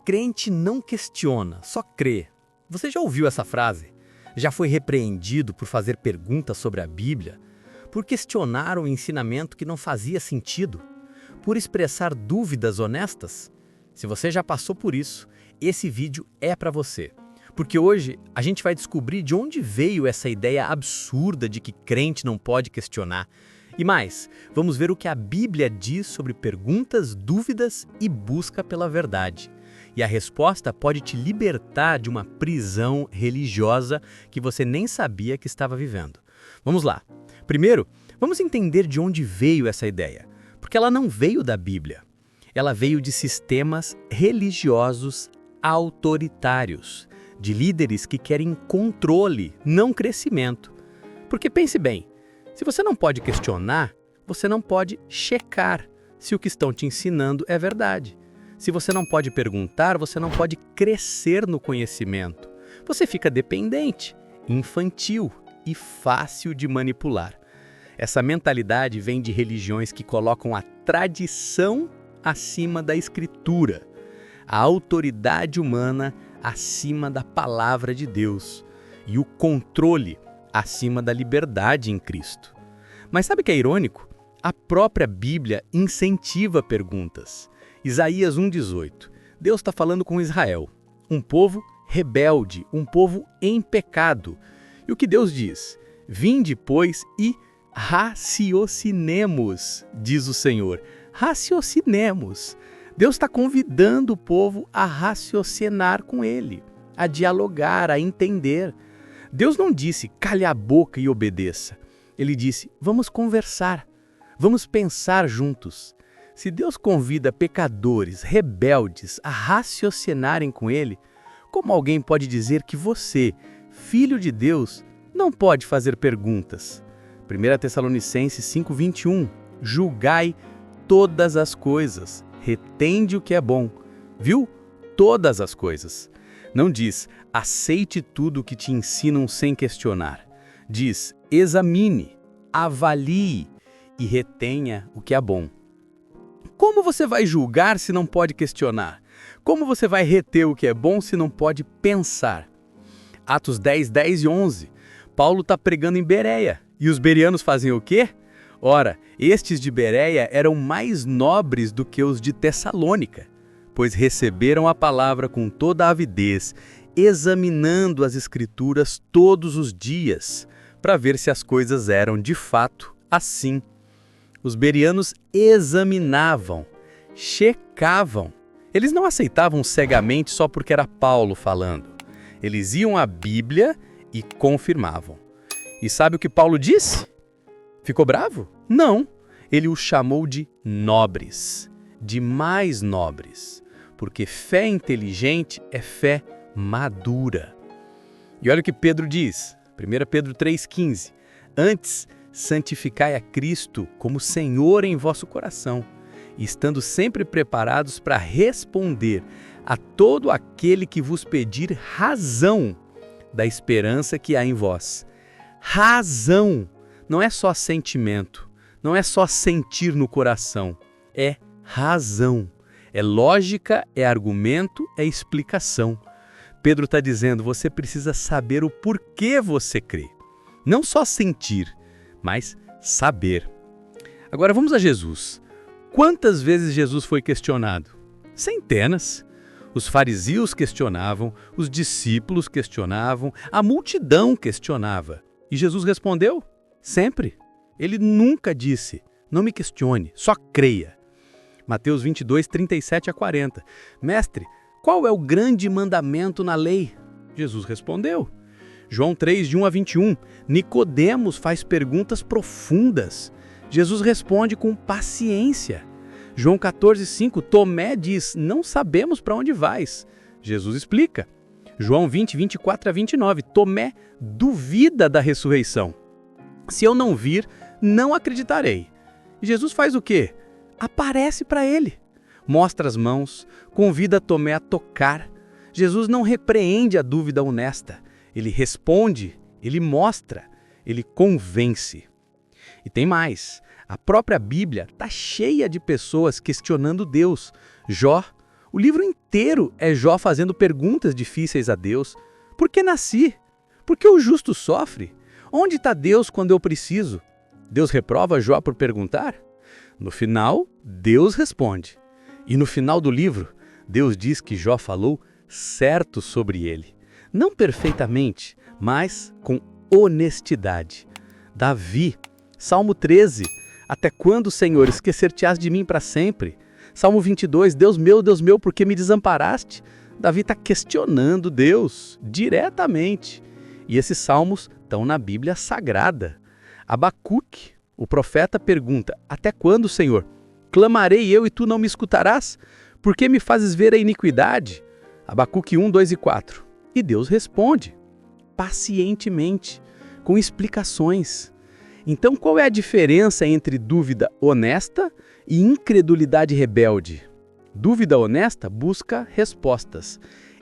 crente não questiona, só crê. Você já ouviu essa frase? Já foi repreendido por fazer perguntas sobre a Bíblia? Por questionar um ensinamento que não fazia sentido? Por expressar dúvidas honestas? Se você já passou por isso, esse vídeo é para você. Porque hoje a gente vai descobrir de onde veio essa ideia absurda de que crente não pode questionar. E mais, vamos ver o que a Bíblia diz sobre perguntas, dúvidas e busca pela verdade. E a resposta pode te libertar de uma prisão religiosa que você nem sabia que estava vivendo. Vamos lá. Primeiro, vamos entender de onde veio essa ideia. Porque ela não veio da Bíblia. Ela veio de sistemas religiosos autoritários, de líderes que querem controle, não crescimento. Porque pense bem, se você não pode questionar, você não pode checar se o que estão te ensinando é verdade. Se você não pode perguntar, você não pode crescer no conhecimento. Você fica dependente, infantil e fácil de manipular. Essa mentalidade vem de religiões que colocam a tradição acima da escritura, a autoridade humana acima da palavra de Deus e o controle acima da liberdade em Cristo. Mas sabe o que é irônico? A própria Bíblia incentiva perguntas. Isaías 1,18. Deus está falando com Israel, um povo rebelde, um povo em pecado. E o que Deus diz? Vinde, pois, e raciocinemos, diz o Senhor. Raciocinemos. Deus está convidando o povo a raciocinar com Ele, a dialogar, a entender. Deus não disse, cale a boca e obedeça. Ele disse, vamos conversar, vamos pensar juntos. Se Deus convida pecadores, rebeldes, a raciocinarem com Ele, como alguém pode dizer que você, filho de Deus, não pode fazer perguntas? 1 Tessalonicenses 5,21, julgai todas as coisas, retende o que é bom. Viu? Todas as coisas. Não diz, aceite tudo o que te ensinam sem questionar. Diz, examine, avalie e retenha o que é bom. Como você vai julgar se não pode questionar? Como você vai reter o que é bom se não pode pensar? Atos 10, 10 e 11. Paulo está pregando em Bereia. E os bereanos fazem o quê? Ora, estes de Bereia eram mais nobres do que os de Tessalônica, pois receberam a palavra com toda a avidez, examinando as Escrituras todos os dias, para ver se as coisas eram de fato assim. Os bereanos examinavam, checavam. Eles não aceitavam cegamente só porque era Paulo falando. Eles iam à Bíblia e confirmavam. E sabe o que Paulo disse? Ficou bravo? Não. Ele os chamou de nobres, de mais nobres, porque fé inteligente é fé madura. E olha o que Pedro diz, 1 Pedro 3,15. Antes, santificai a Cristo como Senhor em vosso coração, estando sempre preparados para responder a todo aquele que vos pedir razão da esperança que há em vós. Razão! Não é só sentimento, não é só sentir no coração, é razão. É lógica, é argumento, é explicação. Pedro está dizendo, você precisa saber o porquê você crê. Não só sentir, mas saber. Agora vamos a Jesus. Quantas vezes Jesus foi questionado? Centenas. Os fariseus questionavam, os discípulos questionavam, a multidão questionava. E Jesus respondeu? Sempre. Ele nunca disse, não me questione, só creia. Mateus 22, 37 a 40. Mestre, qual é o grande mandamento na lei? Jesus respondeu. João 3, de 1 a 21. Nicodemos faz perguntas profundas. Jesus responde com paciência. João 14, 5. Tomé diz, não sabemos para onde vais. Jesus explica. João 20, 24 a 29. Tomé duvida da ressurreição. Se eu não vir, não acreditarei. E Jesus faz o quê? Aparece para ele. Mostra as mãos, convida Tomé a tocar. Jesus não repreende a dúvida honesta. Ele responde, ele mostra, ele convence. E tem mais. A própria Bíblia está cheia de pessoas questionando Deus. Jó, O livro inteiro é Jó fazendo perguntas difíceis a Deus. Por que nasci? Por que o justo sofre? Onde está Deus quando eu preciso? Deus reprova Jó por perguntar? No final, Deus responde. E no final do livro, Deus diz que Jó falou certo sobre ele. Não perfeitamente, mas com honestidade. Davi, Salmo 13, até quando, Senhor, esquecer-te-ás de mim para sempre? Salmo 22, Deus meu, por que me desamparaste? Davi está questionando Deus diretamente. E esses salmos estão na Bíblia Sagrada. Abacuque, o profeta, pergunta, até quando, Senhor? Clamarei eu e tu não me escutarás? Por que me fazes ver a iniquidade? Abacuque 1, 2 e 4. E Deus responde, pacientemente, com explicações. Então, qual é a diferença entre dúvida honesta e incredulidade rebelde? Dúvida honesta busca respostas.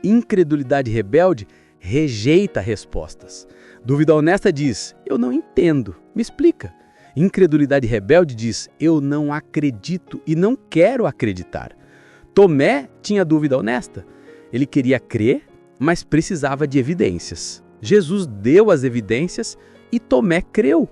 Incredulidade rebelde rejeita respostas. Dúvida honesta diz, eu não entendo, me explica. Incredulidade rebelde diz, eu não acredito e não quero acreditar. Tomé tinha dúvida honesta. Ele queria crer, mas precisava de evidências. Jesus deu as evidências e Tomé creu.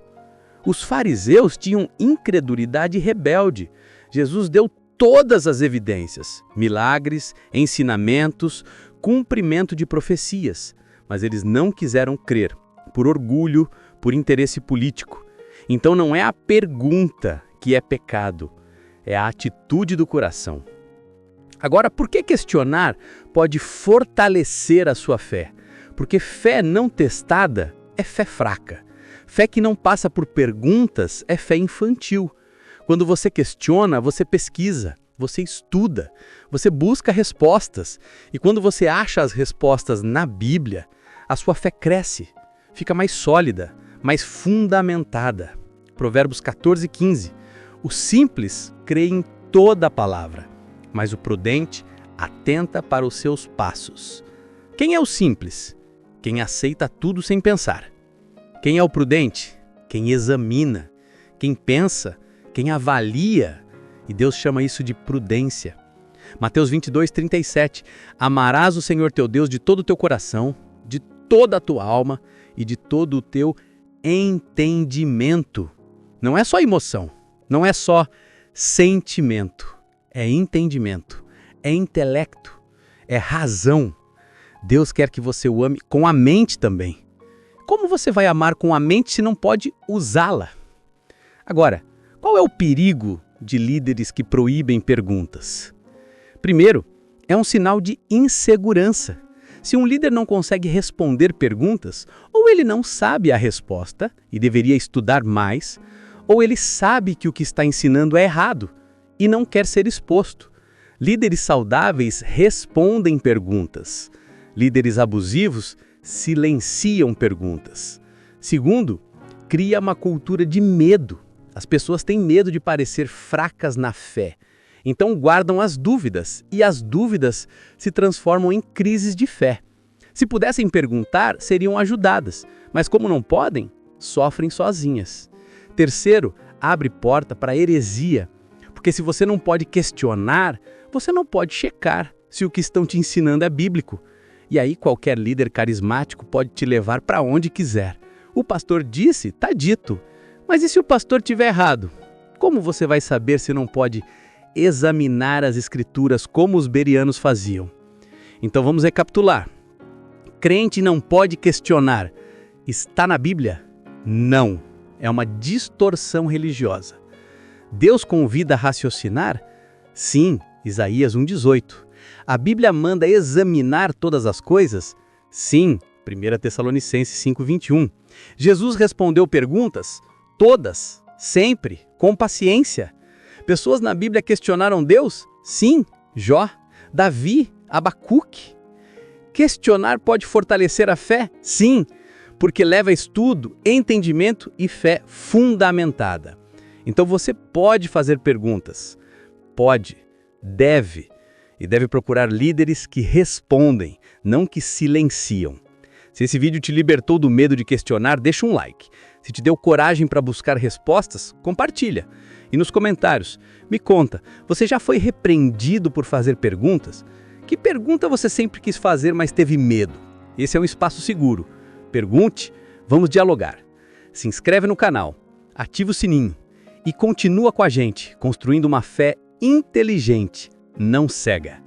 Os fariseus tinham incredulidade rebelde. Jesus deu todas as evidências, milagres, ensinamentos, cumprimento de profecias, mas eles não quiseram crer, por orgulho, por interesse político. Então não é a pergunta que é pecado, é a atitude do coração. Agora, por que questionar pode fortalecer a sua fé? Porque fé não testada é fé fraca. Fé que não passa por perguntas é fé infantil. Quando você questiona, você pesquisa, você estuda, você busca respostas. E quando você acha as respostas na Bíblia, a sua fé cresce, fica mais sólida, mais fundamentada. Provérbios 14, 15. O simples crê em toda a palavra, mas o prudente atenta para os seus passos. Quem é o simples? Quem aceita tudo sem pensar. Quem é o prudente? Quem examina, quem pensa, quem avalia. E Deus chama isso de prudência. Mateus 22, 37. Amarás o Senhor teu Deus de todo o teu coração, de toda a tua alma e de todo o teu entendimento. Não é só emoção, não é só sentimento. É entendimento, é intelecto, é razão. Deus quer que você o ame com a mente também. Como você vai amar com a mente se não pode usá-la? Agora, qual é o perigo de líderes que proíbem perguntas? Primeiro, é um sinal de insegurança. Se um líder não consegue responder perguntas, ou ele não sabe a resposta e deveria estudar mais, ou ele sabe que o que está ensinando é errado e não quer ser exposto. Líderes saudáveis respondem perguntas. Líderes abusivos silenciam perguntas. Segundo, cria uma cultura de medo. As pessoas têm medo de parecer fracas na fé. Então guardam as dúvidas, e as dúvidas se transformam em crises de fé. Se pudessem perguntar, seriam ajudadas, mas como não podem, sofrem sozinhas. Terceiro, abre porta para heresia. Porque se você não pode questionar, você não pode checar se o que estão te ensinando é bíblico. E aí qualquer líder carismático pode te levar para onde quiser. O pastor disse, está dito. Mas e se o pastor tiver errado? Como você vai saber se não pode examinar as escrituras como os bereanos faziam? Então vamos recapitular. Crente não pode questionar. Está na Bíblia? Não. É uma distorção religiosa. Deus convida a raciocinar? Sim, Isaías 1,18. A Bíblia manda examinar todas as coisas? Sim, 1 Tessalonicenses 5,21. Jesus respondeu perguntas? Todas, sempre, com paciência. Pessoas na Bíblia questionaram Deus? Sim, Jó, Davi, Abacuque. Questionar pode fortalecer a fé? Sim, porque leva a estudo, entendimento e fé fundamentada. Então você pode fazer perguntas. Pode, deve. E deve procurar líderes que respondem, não que silenciam. Se esse vídeo te libertou do medo de questionar, deixa um like. Se te deu coragem para buscar respostas, compartilha. E nos comentários, me conta, você já foi repreendido por fazer perguntas? Que pergunta você sempre quis fazer, mas teve medo? Esse é um espaço seguro. Pergunte, vamos dialogar. Se inscreve no canal, ativa o sininho e continua com a gente, construindo uma fé inteligente, não cega.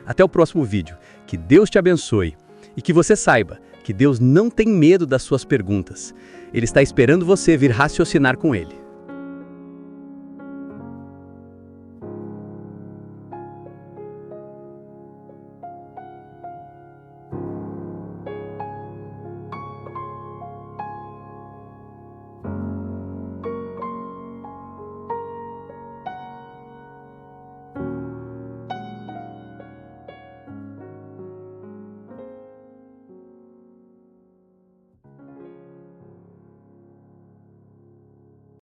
Até o próximo vídeo. Que Deus te abençoe e que você saiba que Deus não tem medo das suas perguntas. Ele está esperando você vir raciocinar com Ele.